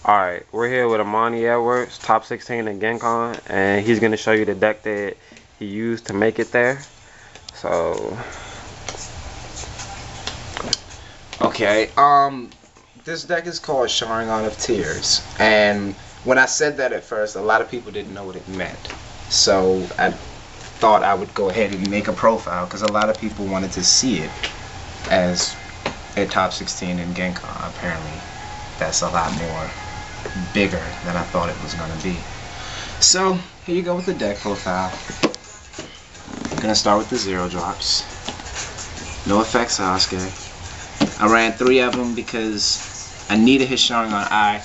Alright, we're here with Amani E, top 16 in Gencon, and he's going to show you the deck that he used to make it there. So, Okay, this deck is called Sharingan of Tears, and when I said that at first, a lot of people didn't know what it meant. So I thought I would go ahead and make a profile, because a lot of people wanted to see it as a top 16 in Gencon. Apparently, that's a lot more bigger than I thought it was going to be. So, here you go with the deck profile. I'm going to start with the 0 drops. No effects Sasuke. I ran 3 of them because I needed his Sharingan Eye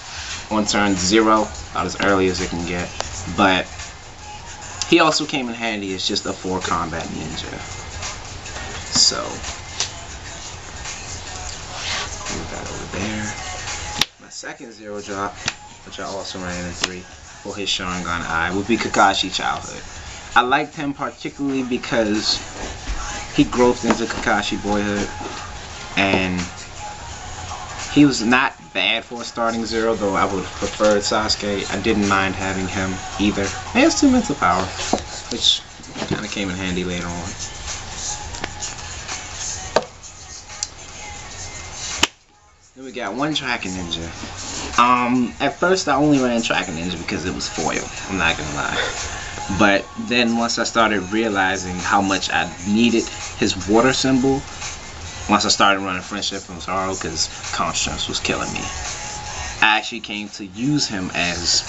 on turn 0, about as early as it can get. But he also came in handy as just a 4 combat ninja. So, move that over there. My second 0 drop, which I also ran in 3 for his Sharingan Eye, would be Kakashi Childhood. I liked him particularly because he growth into Kakashi Boyhood, and he was not bad for a starting 0, though I would have preferred Sasuke. I didn't mind having him either. He has 2 mental power, which kind of came in handy later on. Then we got 1 Tracking Ninja. At first I only ran Tracking Ninja because it was foil, I'm not gonna lie. But then once I started realizing how much I needed his water symbol, once I started running Friendship from Sorrow because Constance was killing me, I actually came to use him as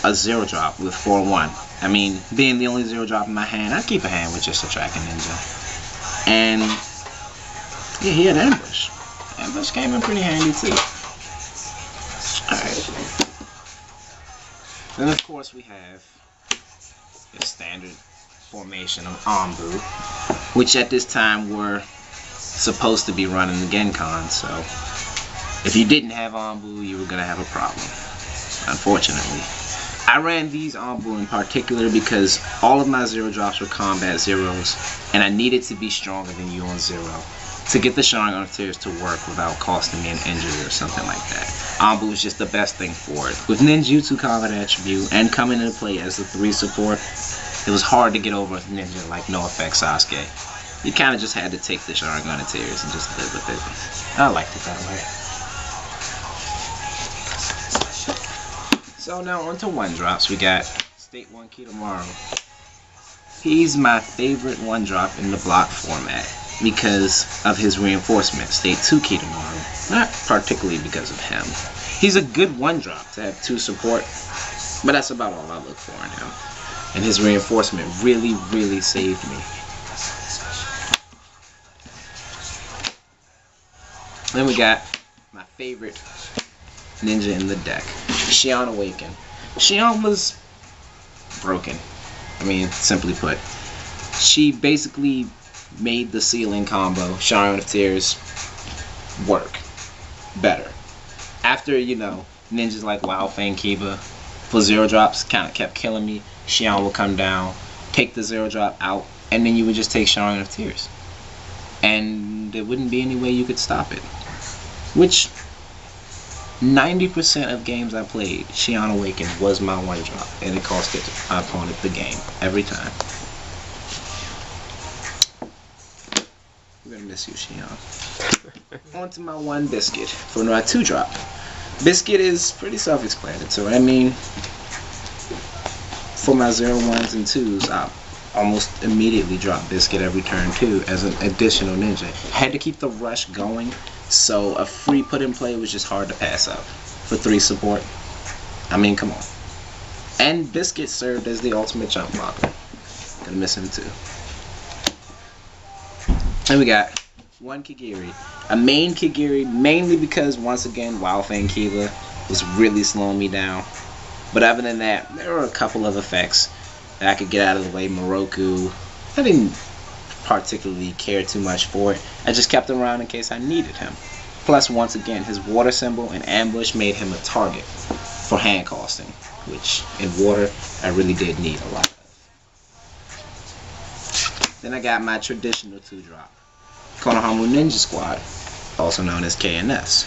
a 0 drop with 4-1. I mean, being the only 0 drop in my hand, I keep a hand with just a Tracking Ninja. And yeah, he had Ambush. Ambush came in pretty handy too. Alright. Then of course we have the standard formation of Anbu, which at this time were supposed to be running the Gencon, so if you didn't have Anbu, you were going to have a problem, unfortunately. I ran these Anbu in particular because all of my 0 drops were combat 0s, and I needed to be stronger than you on 0 to get the Sharingan of Tears to work without costing me an injury or something like that. Anbu was just the best thing for it. With Ninjutsu combat attribute and coming into play as the 3 support, it was hard to get over a ninja like no effects Sasuke. You kind of just had to take the Sharingan of Tears and just live with it. I liked it that way. So now on to 1 drops. We got State 1 Kitamaro. He's my favorite 1 drop in the block format because of his reinforcement, State 2 Kitamaro. Not particularly because of him. He's a good 1 drop to have 2 support, but that's about all I look for in him. And his reinforcement really, really saved me. Then we got my favorite ninja in the deck, Xion Awaken. Xion was broken. I mean, simply put. She basically made the ceiling combo, Sharingan of Tears, work better. After, you know, ninjas like Wild Fang Kiba for 0 drops kind of kept killing me, Xion would come down, take the 0 drop out, and then you would just take Sharingan of Tears. And there wouldn't be any way you could stop it. Which 90% of games I played, Xion Awaken was my 1 drop, and it costed my opponent the game every time. We're gonna miss you, Xion. On to my 1 Biscuit for my 2 drop. Biscuit is pretty self-explanatory. I mean, for my 0-1s and 2s, I almost immediately drop Biscuit every turn 2 as an additional ninja. I had to keep the rush going, so a free put in play was just hard to pass up. For 3 support, I mean, come on. And Biscuit served as the ultimate jump blocker. Gonna miss him too. And we got 1 Kigiri. A main Kigiri, mainly because, once again, Wild Fang Kiba was really slowing me down. But other than that, there were a couple of effects that I could get out of the way. Moroku, I didn't particularly care too much for it. I just kept him around in case I needed him. Plus, once again, his water symbol and ambush made him a target for hand costing, which in water I really did need a lot of. Then I got my traditional 2 drop, Konohamaru Ninja Squad, also known as KNS.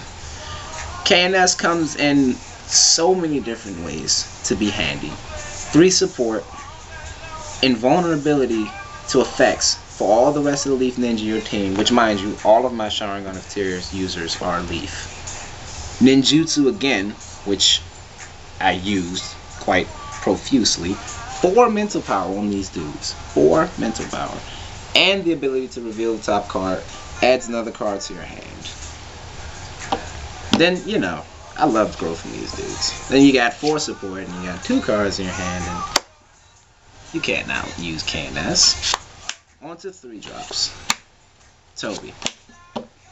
KNS comes in so many different ways to be handy. 3 support, invulnerability to effects for all the rest of the Leaf Ninja your team, which mind you, all of my Sharingan of Tears users are Leaf. Ninjutsu again, which I used quite profusely. 4 mental power on these dudes. 4 mental power. And the ability to reveal the top card adds another card to your hand. Then, you know, I love growth from these dudes. Then you got 4 support and you got 2 cards in your hand, and you can't now use KNS. On to 3 drops. Toby.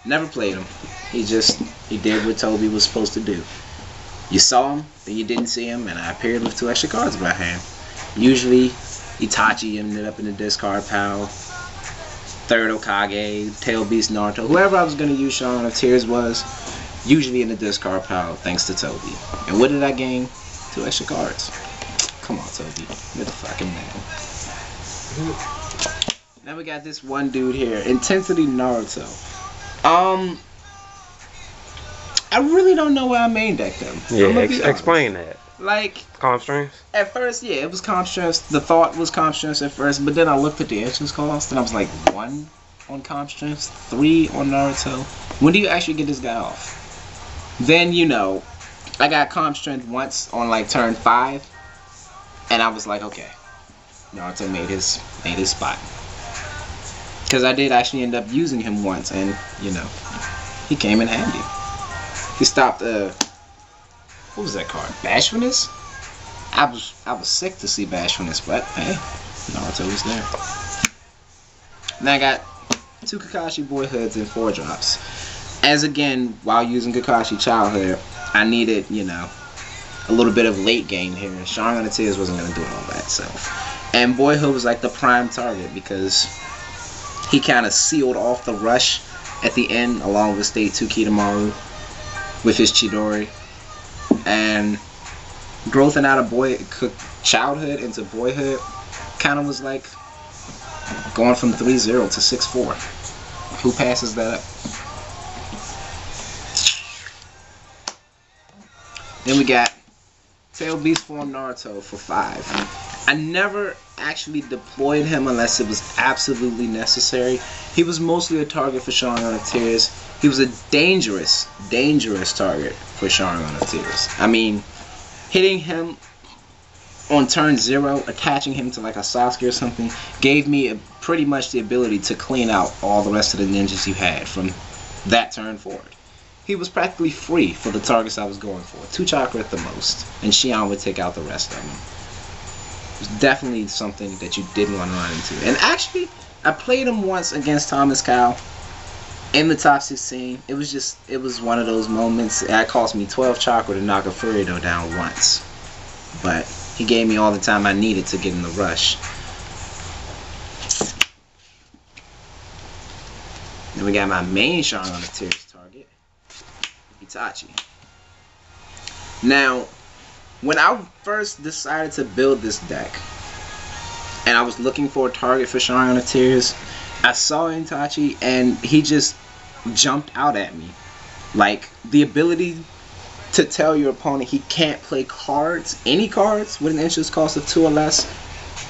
Never played him. He did what Toby was supposed to do. You saw him, then you didn't see him, and I appeared with 2 extra cards in my hand. Usually, Itachi ended up in the discard pile. 3rd Hokage, Tail Beast Naruto, whoever I was going to use Sharingan of Tears was usually in the discard pile thanks to Toby. And what did I gain? 2 extra cards. Come on, Toby. You're the fucking man. Now we got this one dude here, Intensity Naruto. I really don't know why I main decked him. Yeah, explain that. Like, comp strengths? At first, yeah, it was comp strengths. The thought was comp strengths at first, but then I looked at the interest cost and I was like, 1 on comp strengths, 3 on Naruto. When do you actually get this guy off? Then, you know, I got comp strength once on like turn 5, and I was like, okay, Naruto made his spot. Because I did actually end up using him once, and, you know, he came in handy. He stopped, what was that card? Bashfulness? I was sick to see Bashfulness, but hey, Naruto was there. Now I got 2 Kakashi Boyhoods and 4 drops. As again, while using Kakashi Childhood, I needed, you know, a little bit of late game here. Sharingan of Tears wasn't going to do it all by itself. And Boyhood was like the prime target because he kind of sealed off the rush at the end along with State 2 Kidomaru with his Chidori. And growthing out of childhood into boyhood kind of was like going from 3-0 to 6-4. Who passes that up? Then we got Tail Beast Form Naruto for 5. I never actually deployed him unless it was absolutely necessary. He was mostly a target for Sharingan of Tears. He was a dangerous target for Sharingan of Tears. I mean, hitting him on turn 0, attaching him to like a Sasuke or something, gave me pretty much the ability to clean out all the rest of the ninjas you had from that turn forward. He was practically free for the targets I was going for. 2 chakra at the most, and Xion would take out the rest of them. It was definitely something that you didn't want to run into. And actually, I played him once against Thomas Cow in the top 16. It was one of those moments. It cost me 12 chakra to knock a Furido down once. But he gave me all the time I needed to get in the rush. Then we got my main Sharingan of Tears target, Itachi. Now, when I first decided to build this deck, and I was looking for a target for Sharingan of Tears, I saw Itachi, and he just jumped out at me. Like, the ability to tell your opponent he can't play cards, any cards, with an interest cost of 2 or less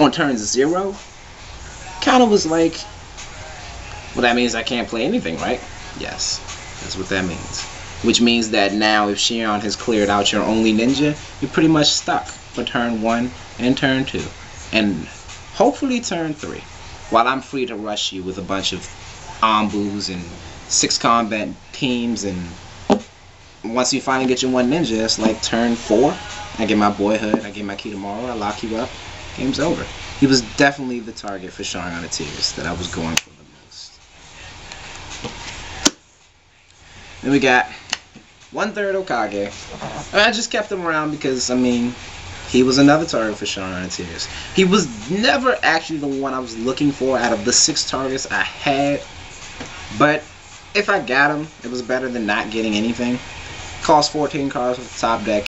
on turn 0, kind of was like, well, that means I can't play anything, right? Yes, that's what that means. Which means that now if Xion has cleared out your only ninja, you're pretty much stuck for turn 1 and turn 2. And hopefully turn 3. While I'm free to rush you with a bunch of Ambus and 6 combat teams, and once you finally get your one ninja, it's like turn 4. I get my Boyhood, I get my Kidomaru, I lock you up, game's over. He was definitely the target for Sharingan of Tears that I was going for the most. Then we got 1/3 Hokage. I just kept him around because, I mean, he was another target for Sharingan of Tears. He was never actually the one I was looking for out of the 6 targets I had. But if I got him, it was better than not getting anything. Cost 14 cards with the top deck.